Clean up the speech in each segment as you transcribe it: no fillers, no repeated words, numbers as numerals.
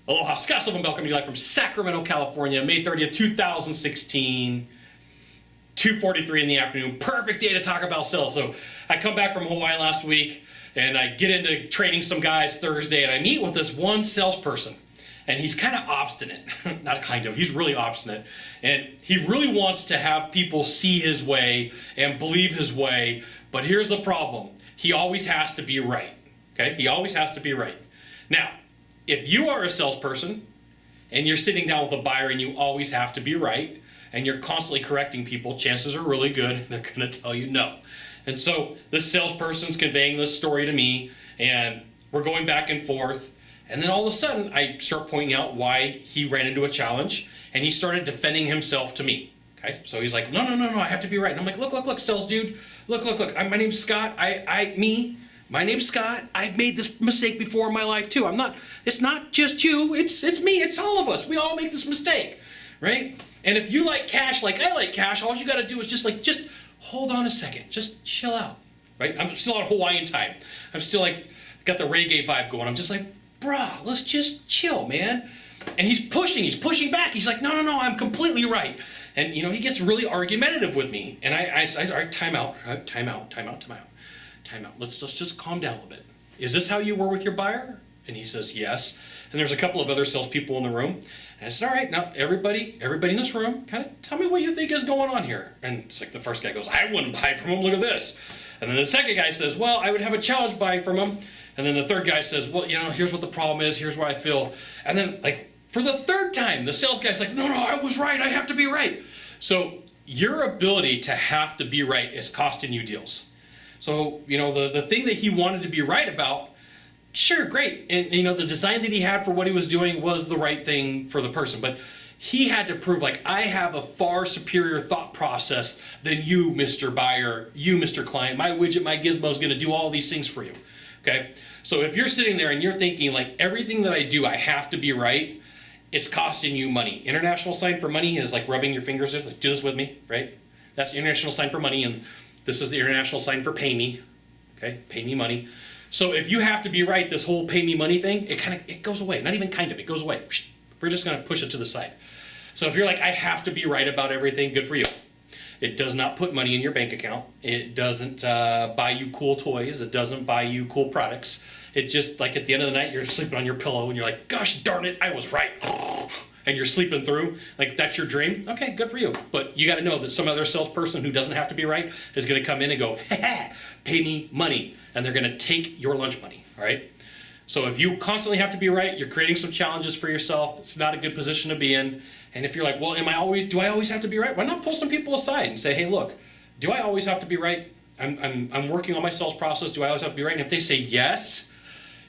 Aloha, Sylvan Bell coming to you live from Sacramento, California, May 30th, 2016, 2:43 in the afternoon. Perfect day to talk about sales. So I come back from Hawaii last week and I get into training some guys Thursday and I meet with this one salesperson. And he's kind of obstinate, not kind of, he's really obstinate. And he really wants to have people see his way and believe his way. But here's the problem. He always has to be right, okay? He always has to be right. Now, if you are a salesperson and you're sitting down with a buyer and you always have to be right and you're constantly correcting people, chances are really good they're gonna tell you no. And so this salesperson's conveying this story to me and we're going back and forth. And then all of a sudden, I start pointing out why he ran into a challenge, and he started defending himself to me. Okay, so he's like, no, I have to be right. And I'm like, look, sales dude, look. My name's Scott. My name's Scott. I've made this mistake before in my life too. It's not just you. It's me. It's all of us. We all make this mistake, right? And if you like cash, like I like cash, all you got to do is just hold on a second, just chill out, right? I'm still on Hawaiian time. I'm still like got the reggae vibe going. I'm just like, bruh, let's just chill, man. And he's pushing back. He's like, no, I'm completely right. And he gets really argumentative with me. And I all right, time out. Let's just calm down a little bit. Is this how you were with your buyer? And he says, yes. And there's a couple of other salespeople in the room. And I said, all right, now everybody in this room, kind of tell me what you think is going on here. And it's like the first guy goes, I wouldn't buy from him, look at this. And then the second guy says, well, I would have a challenge buying from him. And then the third guy says, well, here's what the problem is, here's what I feel. And then like for the third time, the sales guy's like, no, I was right, I have to be right. So your ability to have to be right is costing you deals. So, the thing that he wanted to be right about, sure, great. And, the design that he had for what he was doing was the right thing for the person. But he had to prove, like, I have a far superior thought process than you, Mr. Buyer, you, Mr. Client. My widget, my gizmo is going to do all these things for you. Okay? So if you're sitting there and you're thinking, like, everything that I do, I have to be right, it's costing you money. International sign for money is like rubbing your fingers. Like, do this with me, right? That's the international sign for money, and this is the international sign for pay me. Okay? Pay me money. So if you have to be right, this whole pay me money thing, it goes away. Not even kind of, it goes away. We're just going to push it to the side. So if you're like, I have to be right about everything, good for you. It does not put money in your bank account. It doesn't buy you cool toys. It doesn't buy you cool products. It just, like, at the end of the night, you're sleeping on your pillow and you're like, gosh darn it, I was right. And you're sleeping through. Like, that's your dream? Okay, good for you. But you got to know that some other salesperson who doesn't have to be right is going to come in and go, pay me money. And they're going to take your lunch money, all right? So if you constantly have to be right, you're creating some challenges for yourself. It's not a good position to be in. And if you're like, well, do I always have to be right? Why not pull some people aside and say, hey, look, do I always have to be right? I'm working on my sales process. Do I always have to be right? And if they say yes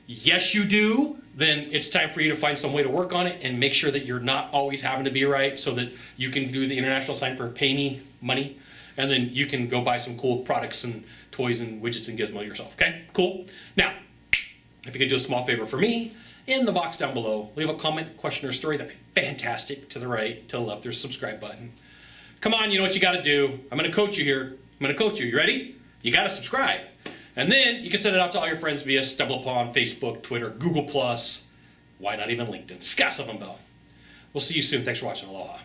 you do, then it's time for you to find some way to work on it and make sure that you're not always having to be right so that you can do the international sign for pay me money. And then you can go buy some cool products and toys and widgets and gizmo yourself. Okay, cool. Now, if you could do a small favor for me, in the box down below, leave a comment, question, or story. That'd be fantastic. To the right, to the left, there's a subscribe button. Come on, you know what you got to do. I'm going to coach you here. You ready? You got to subscribe. And then you can send it out to all your friends via StumbleUpon, Facebook, Twitter, Google+. Why not even LinkedIn? Sylvan Bell. We'll see you soon. Thanks for watching. Aloha.